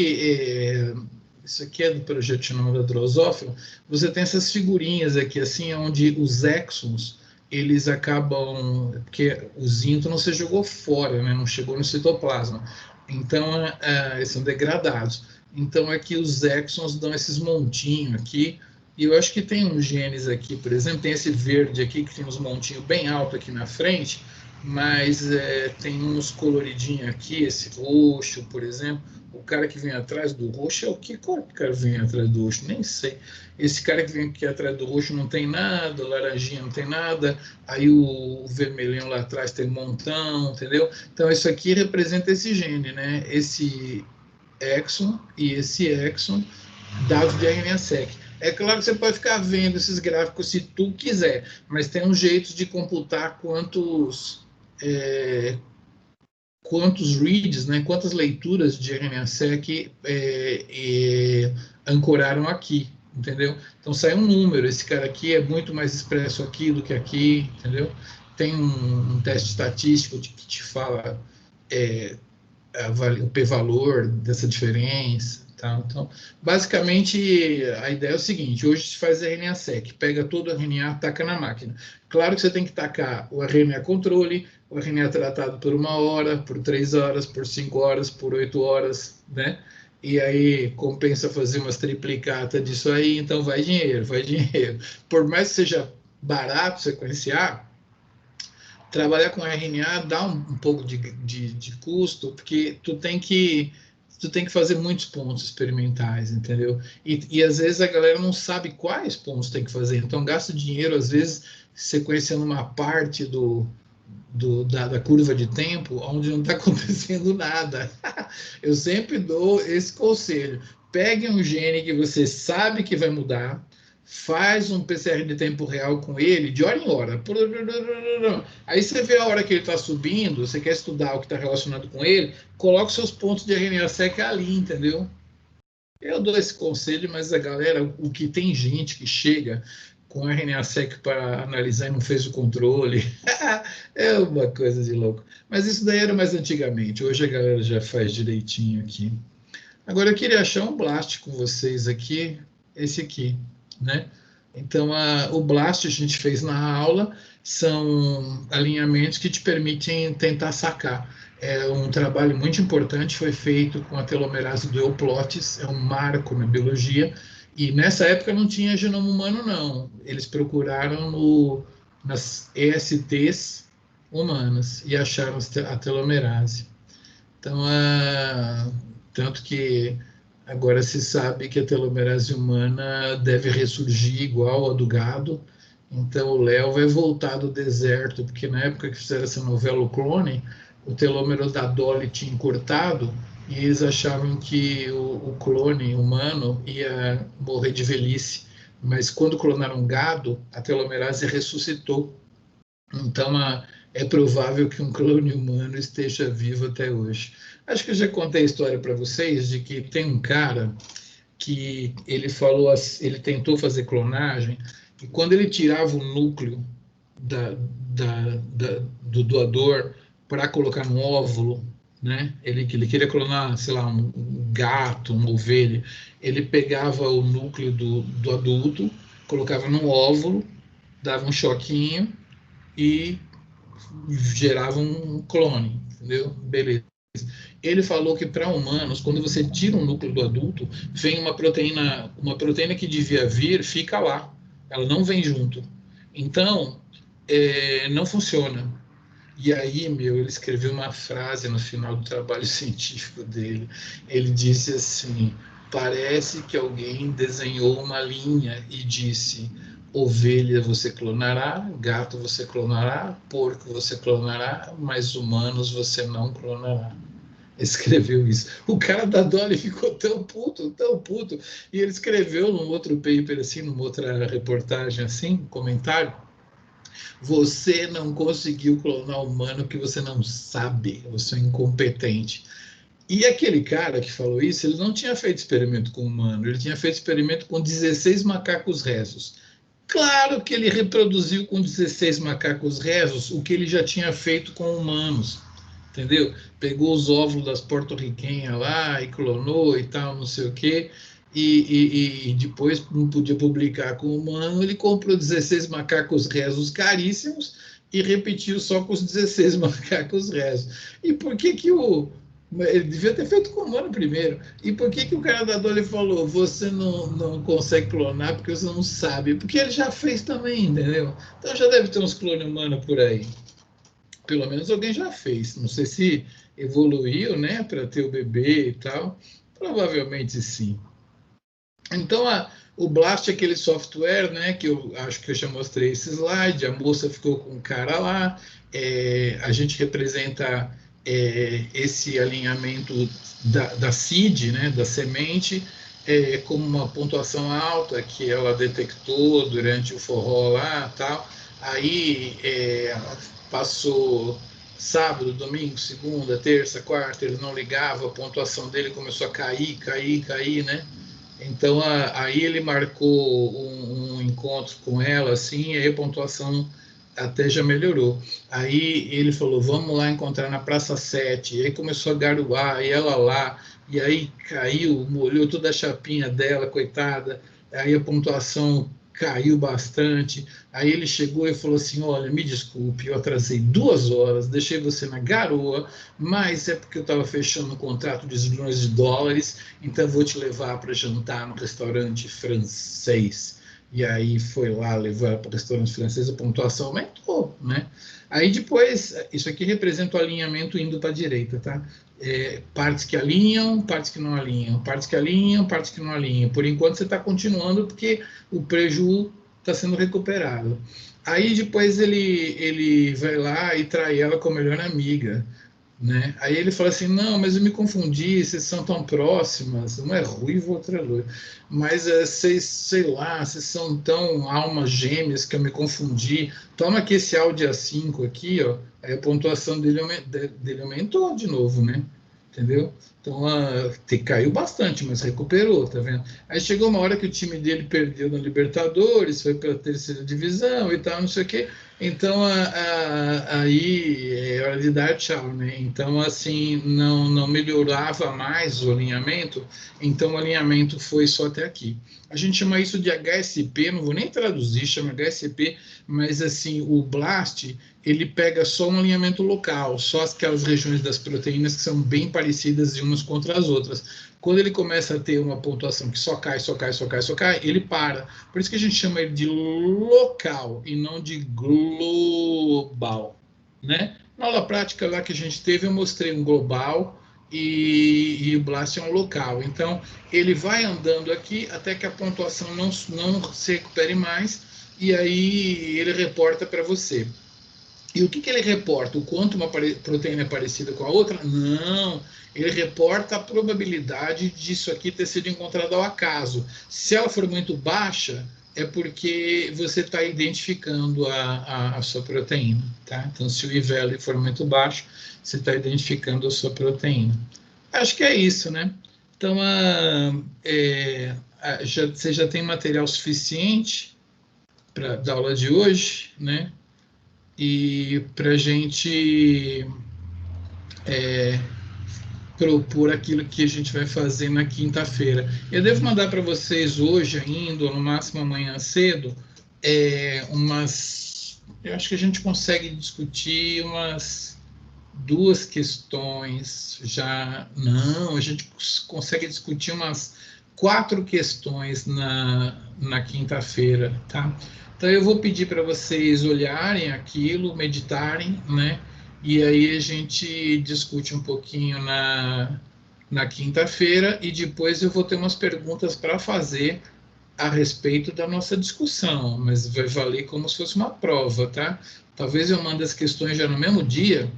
isso aqui é do projeto Genoma da Drosophila. Você tem essas figurinhas aqui, assim, onde os exons, eles acabam, porque o zinto não se jogou fora, né? Não chegou no citoplasma, então eles são degradados. Então aqui os exons dão esses montinhos aqui, e eu acho que tem uns genes aqui, por exemplo, tem esse verde aqui que tem uns montinhos bem alto aqui na frente, mas tem uns coloridinhos aqui, esse roxo, por exemplo. O cara que vem atrás do roxo é o que? Qual cara vem atrás do roxo? Nem sei. Esse cara que vem aqui atrás do roxo não tem nada, o laranjinha não tem nada, aí o vermelhinho lá atrás tem um montão, entendeu? Então isso aqui representa esse gene, né? Esse exon e esse exon dados de RNA-seq. É claro que você pode ficar vendo esses gráficos se tu quiser, mas tem um jeito de computar quantos reads, né, quantas leituras de RNA-seq ancoraram aqui, entendeu? Então sai um número, esse cara aqui é muito mais expresso aqui do que aqui, entendeu? Tem um teste estatístico que te fala o p-valor dessa diferença. Tá? Então, basicamente, a ideia é o seguinte: hoje se faz RNA-seq, pega todo o RNA, taca na máquina. Claro que você tem que tacar o RNA controle, o RNA tratado por 1 hora, por 3 horas, por 5 horas, por 8 horas, né? E aí compensa fazer umas triplicatas disso aí, então vai dinheiro, vai dinheiro. Por mais que seja barato sequenciar, trabalhar com RNA dá um pouco de custo, porque tu tem que fazer muitos pontos experimentais, entendeu? E às vezes a galera não sabe quais pontos tem que fazer, então gasta dinheiro, às vezes, sequenciando uma parte da curva de tempo onde não está acontecendo nada. Eu sempre dou esse conselho: pegue um gene que você sabe que vai mudar, faz um PCR de tempo real com ele, de hora em hora. Aí você vê a hora que ele está subindo, você quer estudar o que está relacionado com ele, coloca os seus pontos de RNA-seq ali, entendeu? Eu dou esse conselho, mas a galera, o que tem gente que chega com RNA-seq para analisar e não fez o controle, é uma coisa de louco. Mas isso daí era mais antigamente, hoje a galera já faz direitinho aqui. Agora eu queria achar um blast com vocês aqui, esse aqui, né? Então, o blast a gente fez na aula, são alinhamentos que te permitem tentar sacar. É um trabalho muito importante, foi feito com a telomerase do euplotes, é um marco na biologia, e nessa época não tinha genoma humano, não. Eles procuraram nas ESTs humanas e acharam a telomerase. Então, tanto que agora se sabe que a telomerase humana deve ressurgir igual a do gado. Então o Léo vai voltar do deserto, porque na época que fizeram essa novela O Clone, o telômero da Dolly tinha encurtado e eles achavam que o clone humano ia morrer de velhice. Mas quando clonaram um gado, a telomerase ressuscitou. Então é provável que um clone humano esteja vivo até hoje. Acho que eu já contei a história para vocês de que tem um cara que ele falou, ele tentou fazer clonagem, e quando ele tirava o núcleo do doador para colocar no óvulo, né? Ele queria clonar, sei lá, um gato, uma ovelha. Ele pegava o núcleo do adulto, colocava no óvulo, dava um choquinho e gerava um clone, entendeu? Beleza. Ele falou que para humanos, quando você tira um núcleo do adulto, vem uma proteína que devia vir, fica lá. Ela não vem junto. Então, não funciona. E aí, ele escreveu uma frase no final do trabalho científico dele. Ele disse assim: parece que alguém desenhou uma linha e disse: ovelha você clonará, gato você clonará, porco você clonará, mas humanos você não clonará. Escreveu isso. O cara da Dolly ficou tão puto, e ele escreveu num outro paper, assim, numa outra reportagem, assim, comentário: você não conseguiu clonar humano porque você não sabe, você é incompetente. E aquele cara que falou isso, ele não tinha feito experimento com humano, ele tinha feito experimento com 16 macacos rezos. Claro que ele reproduziu com 16 macacos rezos o que ele já tinha feito com humanos, entendeu? Pegou os óvulos das porto-riquenhas lá e clonou e tal, não sei o quê. e depois não podia publicar com o humano, ele comprou 16 macacos rezos caríssimos e repetiu só com os 16 macacos rezos. E por que ele devia ter feito com o humano primeiro. E por que o cara da Dolly falou, você não consegue clonar porque você não sabe? Porque ele já fez também, entendeu? Então já deve ter uns clones humanos por aí. Pelo menos alguém já fez. Não sei se evoluiu, né, para ter o bebê e tal. Provavelmente sim. Então, o Blast é aquele software, né, que eu acho que eu já mostrei esse slide, a moça ficou com o cara lá, a gente representa esse alinhamento da seed, né, da semente, como uma pontuação alta que ela detectou durante o forró lá, tal. Aí passou sábado, domingo, segunda, terça, quarta, ele não ligava, a pontuação dele começou a cair, né? Então, aí ele marcou um encontro com ela, assim, e aí a pontuação até já melhorou. Aí ele falou, vamos lá encontrar na Praça 7. E aí começou a garoar, e ela lá, e aí caiu, molhou toda a chapinha dela, coitada. Aí a pontuação caiu bastante. Aí ele chegou e falou assim, olha, me desculpe, eu atrasei 2 horas, deixei você na garoa, mas é porque eu estava fechando um contrato de milhões de dólares, então vou te levar para jantar no restaurante francês. E aí foi lá levar para o restaurante francês, a pontuação aumentou, né? Aí depois, isso aqui representa o alinhamento indo para a direita, tá? Partes que alinham, partes que não alinham, partes que alinham, partes que não alinham. Por enquanto você está continuando porque o prejuízo está sendo recuperado. Aí depois ele vai lá e trai ela com a melhor amiga, né? Aí ele fala assim, não, mas eu me confundi, vocês são tão próximas, uma é ruiva, outra é loira, mas vocês, sei lá, vocês são tão almas gêmeas que eu me confundi, toma aqui esse áudio A5 aqui, ó, aí a pontuação dele aumentou de novo, né? Entendeu? Então, caiu bastante, mas recuperou, tá vendo? Aí chegou uma hora que o time dele perdeu na Libertadores, foi para a terceira divisão e tal, não sei o quê. Então, aí é hora de dar tchau, né? Então, assim, não melhorava mais o alinhamento, então o alinhamento foi só até aqui. A gente chama isso de HSP, não vou nem traduzir, chama HSP, mas, assim, o BLAST, ele pega só um alinhamento local, só aquelas regiões das proteínas que são bem parecidas de umas contra as outras. Quando ele começa a ter uma pontuação que só cai, ele para. Por isso que a gente chama ele de local e não de global, né? Na aula prática lá que a gente teve, eu mostrei um global e o Blast é um local. Então, ele vai andando aqui até que a pontuação não se recupere mais e aí ele reporta para você. E o que ele reporta? O quanto uma proteína é parecida com a outra? Não, ele reporta a probabilidade disso aqui ter sido encontrado ao acaso. Se ela for muito baixa, é porque você está identificando a sua proteína, tá? Então, se o I-value for muito baixo, você está identificando a sua proteína. Acho que é isso, né? Então, você já tem material suficiente para da aula de hoje, né? E para a gente propor aquilo que a gente vai fazer na quinta-feira. Eu devo mandar para vocês hoje ainda, ou no máximo amanhã cedo, eu acho que a gente consegue discutir umas 2 questões já. Não, a gente consegue discutir umas 4 questões na quinta-feira, tá? Então, eu vou pedir para vocês olharem aquilo, meditarem, né? E aí a gente discute um pouquinho na quinta-feira e depois eu vou ter umas perguntas para fazer a respeito da nossa discussão, mas vai valer como se fosse uma prova, tá? Talvez eu mande as questões já no mesmo dia,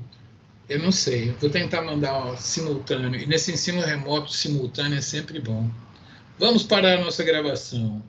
eu não sei, vou tentar mandar simultâneo, e nesse ensino remoto simultâneo é sempre bom. Vamos parar a nossa gravação.